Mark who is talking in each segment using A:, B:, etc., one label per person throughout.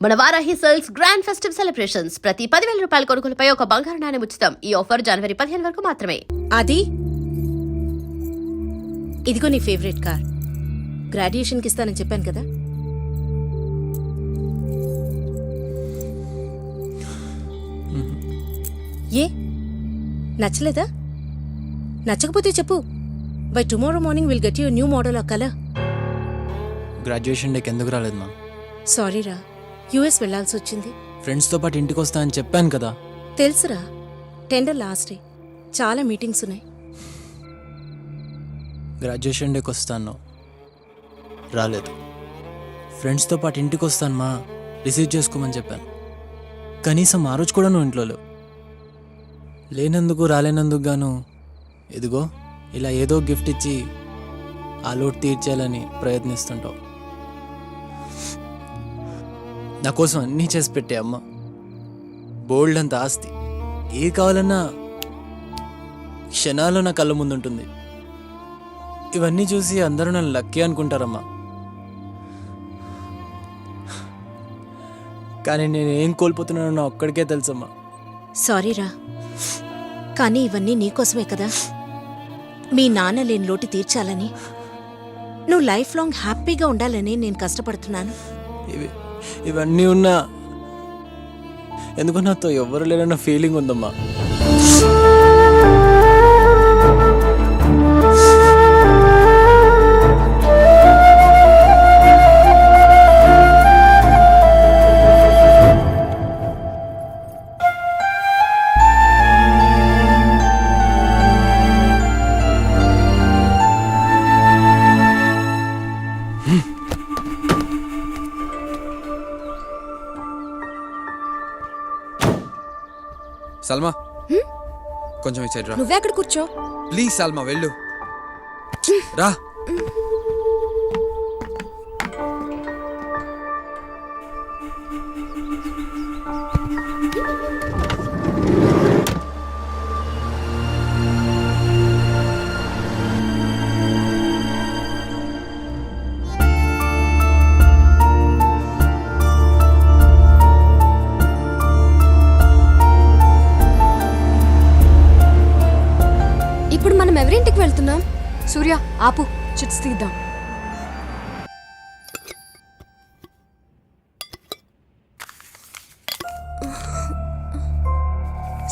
A: మన Varahi sales grand festive celebrations ప్రతి 10,000 రూపాయల కొనుగోలుపై ఒక బంగారు నాణెం ఉచితం. ఈ ఆఫర్ జనవరి 15 వరకు మాత్రమే.
B: అది ఇదిగో నీ ఫేవరెట్ కార్. గ్రాడ్యుయేషన్కి ఇస్తానని చెప్పాను కదా. ఏ నచ్చలేదా? నచ్చకపోతే చెప్పు. By tomorrow morning will get you new model of colour.
C: Graduation డేకి ఎందుకు రాలేదు మా?
B: సారీ రా, యుఎస్ వెళ్లాల్సి వచ్చింది.
C: ఫ్రెండ్స్తో పాటు ఇంటికి వస్తా అని చెప్పాను కదా.
B: తెలుసురా, టెండర్ లాస్ట్ డే, చాలా మీటింగ్స్ ఉన్నాయి.
C: గ్రాడ్యుయేషన్ డేకి వస్తాను, రాలేదు. ఫ్రెండ్స్తో పాటు ఇంటికి వస్తాను మా, రిసీవ్ చేసుకోమని చెప్పాను. కనీసం ఆ రోజు కూడా నువ్వు ఇంట్లో లేవు. లేనందుకు రాలేనందుకు గాను ఇదిగో ఇలా ఏదో గిఫ్ట్ ఇచ్చి ఆ లోటు తీర్చేయాలని ప్రయత్నిస్తుంటావు. నా కోసం అన్నీ చేసి పెట్టే అమ్మ, బోల్డ్ అంత ఆస్తి, ఏ కావాలన్నా క్షణాల్లో నా కళ్ళ ముందుంటుంది. ఇవన్నీ చూసి అందరూ నన్ను లక్కీ అనుకుంటారమ్మా. కానీ నేను ఏం కోల్పోతున్నానో నా ఒక్కడికే తెలుసమ్మా.
B: సారీ రా, కానీ ఇవన్నీ నీకోసమే కదా. మీ నాన్న లేని లోటు తీర్చాలని, నువ్వు లైఫ్ లాంగ్ హ్యాపీగా ఉండాలని నేను కష్టపడుతున్నాను.
C: ఇవన్నీ ఉన్నా ఎందుకు నాతో ఎవరు లేరన్న ఫీలింగ్ ఉందమ్మా.
D: సల్మా, కొంచెం ఈ సైడ్ రా.
B: నువ్వే అక్కడ కూర్చో.
D: ప్లీజ్ సల్మా, వెళ్ళు రా.
E: ఇప్పుడు మనం ఎవరింటికి వెళ్తున్నాం? సూర్య ఆపు, చిట్స్ తీద్దాం.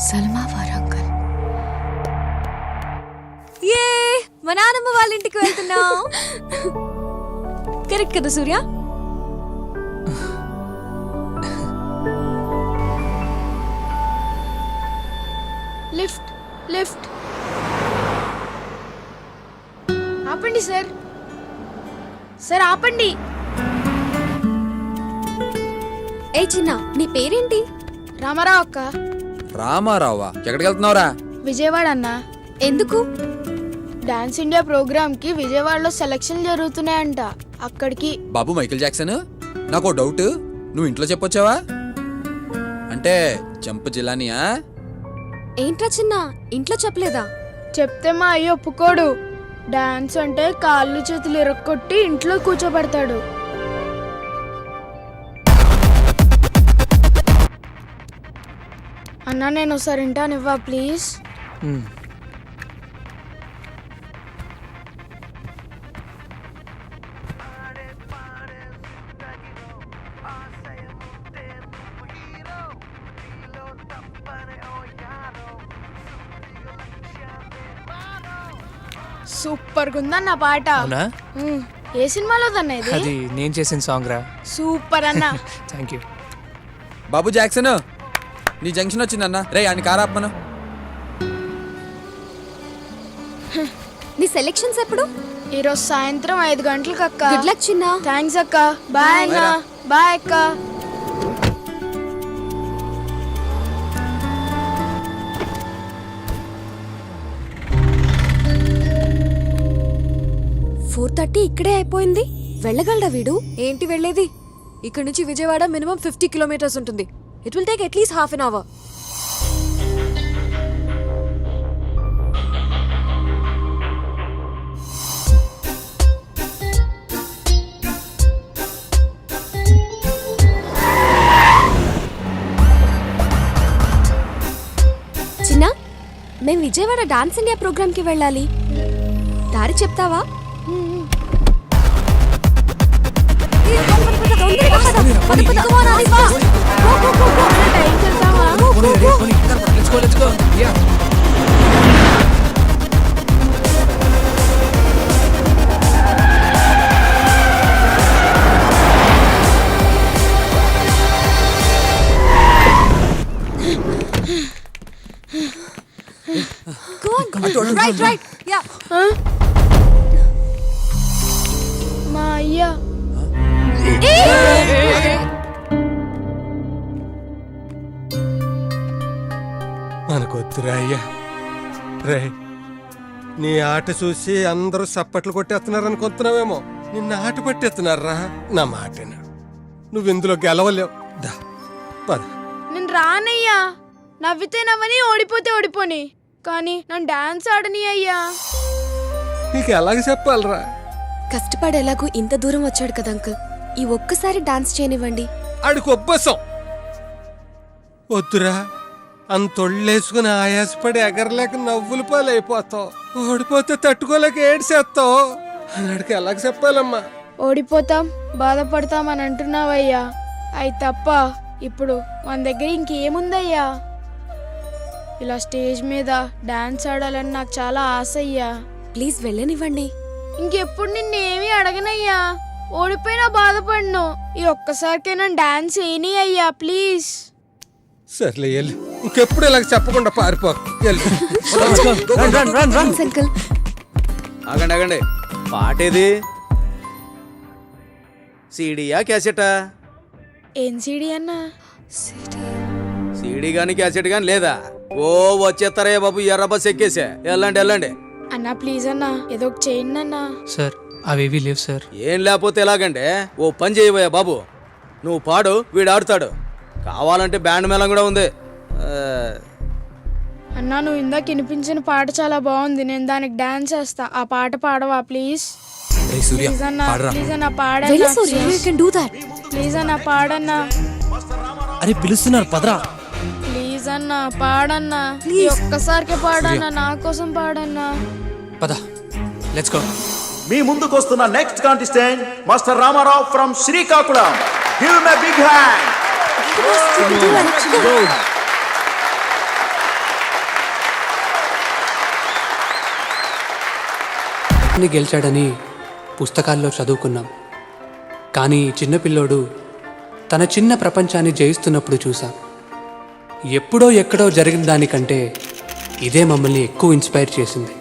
E: సల్మా వారంగల్. ఏ మా నాన్నమ్మ వాళ్ళ ఇంటికి వెళ్తున్నాం. కరెక్ట్ కదా సూర్య?
F: Lift lift. ఆపండి సార్, సార్ ఆపండి.
E: ఏ చిన్న, నీ పేరేంటి?
F: రామారావు అక్క.
D: రామారావా? ఎక్కడికి వెళ్తున్నావురా?
F: విజయవాడ అన్న.
E: ఎందుకు?
F: డాన్స్ ఇండియా ప్రోగ్రామ్ కి విజయవాడలో సెలక్షన్ జరుగుతున్నాయంట, అక్కడికి.
D: బాబు మైకేల్ జాక్సన్, నాకు డౌట్, నువ్వు ఇంట్లో చెప్పొచ్చావా? అంటే జంప్ జిలానియా?
E: ఏంట్రా చిన్న, ఇంట్లో చెప్పలేదా?
F: చెప్తే మా అయ్య ఒప్పుకోడు. డాన్స్ అంటే కాళ్ళు చేతులు ఇరక్కొట్టి ఇంట్లో కూర్చోబెడతాడు. అన్నా నేను ఒకసారి వింటానివ్వా ప్లీజ్? సూపర్ గా ఉందన్న పాట. ఏ సినిమాలో దన్న ఇది?
G: అది నేను చేసిన సాంగ్ రా.
F: సూపర్ అన్న.
G: Thank you.
D: బాబు జాక్సన్, నీ జంక్షన్ వచ్చిందన్న. రే అని కారాపను.
E: నీ సెలెక్షన్స్ ఎప్పుడు?
F: ఈరోజు సాయంత్రం 5 గంటలకు అక్క.
E: గుడ్ లక్ చిన్న.
F: థ్యాంక్స్ అక్క. బాయ్ అన్న. బాయ్ అక్క.
E: ఇక్కడే అయిపోయింది. వెళ్ళగలడా వీడు? ఏంటి వెళ్ళేది? ఇక్కడ నుంచి విజయవాడ మినిమం 50 కిలోమీటర్స్ ఉంటుంది. It will take at least half an hour. మేము విజయవాడ డాన్స్ ఇండియా ప్రోగ్రామ్ కి వెళ్ళాలి. దారి చెప్తావా?
F: మా అయ్యా
H: మనకొద్దురా అయ్యా. రే, నీ ఆట చూసి అందరూ సప్పట్లు కొట్టేస్తున్నారు అనుకుంటున్నావేమో. నిన్న ఆట పట్టేస్తున్నారా? నా మాట విను. నువ్వు ఇందులో గెలవలేవు. దా పద.
F: నేను రానయ్యా. నవ్వితే నవ్వని, ఓడిపోతే ఓడిపోని, కానీ నన్ను డాన్స్ ఆడని అయ్యా.
H: నీకు ఎలాగ చెప్పాలరా?
E: కష్టపడి ఎలాగూ ఇంత దూరం వచ్చాడు కదా అంకుల్, ఈ ఒక్కసారి డాన్స్ చేయనివ్వండి.
H: ఆడికి ఒబ్బసం వద్దురా. అంతొళ్ళేసుకుని ఆయాసపడి ఎగరలేక నవ్వుల పాలైపోతావు. ఓడిపోతే తట్టుకోలేక ఏడ్చేస్తావు. అన్నాడికి ఎలాగ చెప్పాలమ్మా?
F: ఓడిపోతాం, బాధపడతాం అని అంటున్నావయ్యా. అయి తప్ప ఇప్పుడు మన దగ్గర ఇంకేముందయ్యా? ఇలా స్టేజ్ మీద డాన్స్ ఆడాలని నాకు చాలా ఆశ అయ్యా.
E: ప్లీజ్ వెళ్ళనివ్వండి.
F: ఇంకెప్పుడు నిన్నేమీ అడగనయ్యా. ఓడిపోయినా బాధపడను. ఈ ఒక్కసారికైనా డాన్స్ వేయని అయ్యా, ప్లీజ్.
H: సర్లే వెళ్ళు. ఇంకెప్పుడు ఇలాగ చెప్పకుండా పారిపో. వెళ్ళు.
E: Thanks uncle.
I: ఆగండి ఆగండి, పాటేది? సీడీయా క్యాసెటా?
F: ఏం సీడీ అన్నా?
I: సీడీ గాని క్యాసెట్ గాని లేదా? ఓ వచ్చేస్తారా బాబు, ఎర్ర బస్ ఎక్కేసా. వెళ్ళండి వెళ్ళండి.
F: అన్నా ప్లీజ్ అన్నా, ఏదో ఒక చేయండి అన్నా.
G: సార్ అవేవి లేవు సార్.
I: ఏం లేకపోతే ఎలాగంటే ఓ పని చేయబోయా బాబు, నువ్వు పాడు, వీడు ఆడుతాడు. కావాలంటే బ్యాండ్ మేళం కూడా ఉంది.
F: అన్నా నువ్వు ఇందాక వినిపించిన పాట చాలా బాగుంది. నేను దానికి డాన్స్ చేస్తా. ఆ పాట పాడవా ప్లీజ్? ప్లీజ్ అన్నా, ప్లీజ్ అన్నా పాడన్నా. ప్లీజ్ అన్నా పాడన్నా.
C: అరే పిలుస్తున్నారు పదరా.
F: ప్లీజ్ అన్నా పాడన్నా. ఈ ఒక్కసారికి పాడన్నా, నా కోసం పాడన్నా.
G: పద, లెట్స్ గో.
J: మీ ముందుకు వస్తున్న next contestant master Ramarao from Srikakulam. Give him a big hand.
G: గెలిచాడని పుస్తకాల్లో చదువుకున్నాం, కానీ ఈ చిన్నపిల్లోడు తన చిన్న ప్రపంచాన్ని జయిస్తున్నప్పుడు చూసాం. ఎప్పుడో ఎక్కడో జరిగిన దానికంటే ఇదే మమ్మల్ని ఎక్కువ ఇన్స్పైర్ చేసింది.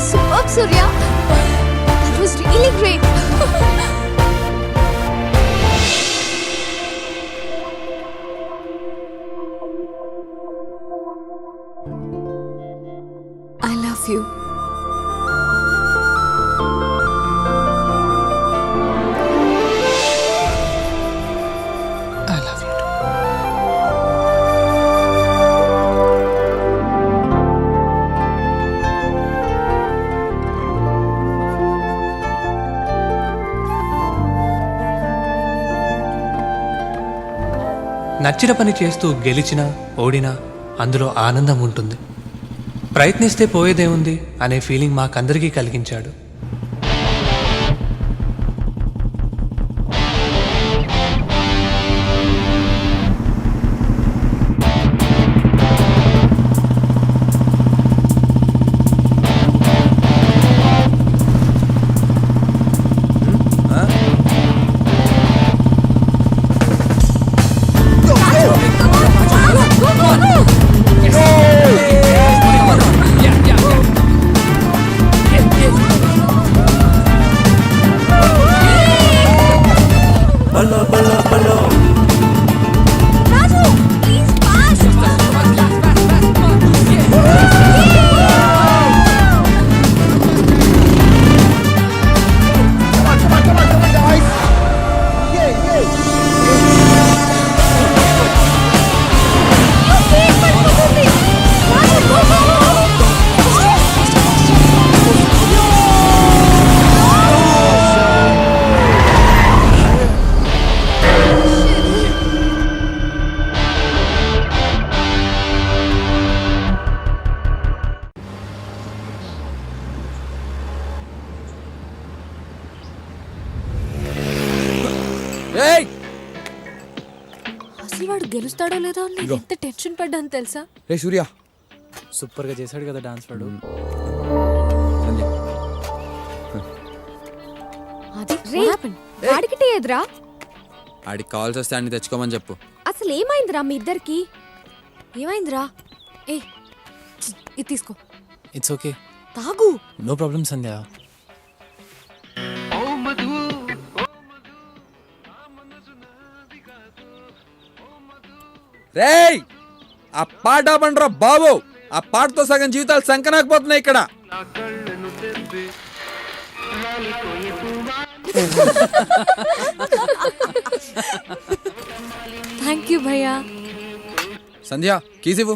E: Superb, Surya. That was really great. I love you.
G: I love you too. నచ్చిన పని చేస్తూ గెలిచినా ఓడినా అందులో ఆనందం ఉంటుంది. ప్రయత్నిస్తే పోయేదేముంది అనే ఫీలింగ్ మాకందరికీ కలిగించాడు.
D: ఏయ్
E: అసలు వాడు గెలుస్తాడో లేదో అని నేను ఎంత టెన్షన్ పడ్డాను తెలుసా?
D: రే సూర్య
C: సూపర్గా చేశాడు కదా డాన్స్ వాడు.
D: సంధ్య
E: అది వాడికి టీ ఎదురా?
D: ఆడికి కావాల్సి వస్తే అన్ని తెచ్చుకోమని చెప్పు.
E: అసలు ఏమైందిరా మీ ఇద్దరికి? ఏమైందిరా? ఏ ఇది తీసుకో,
C: ఇట్స్ ఓకే,
E: తాగు.
C: నో ప్రాబ్లం సంధ్య.
D: రేయ్ ఆ పాట ఆపండ్రా బాబు, ఆ పాటతో సగం జీవితాలు సంకనాకపోతున్నాయి ఇక్కడ.
E: థ్యాంక్ యూ భయ్యా.
D: సంధ్య కీసివ్వు.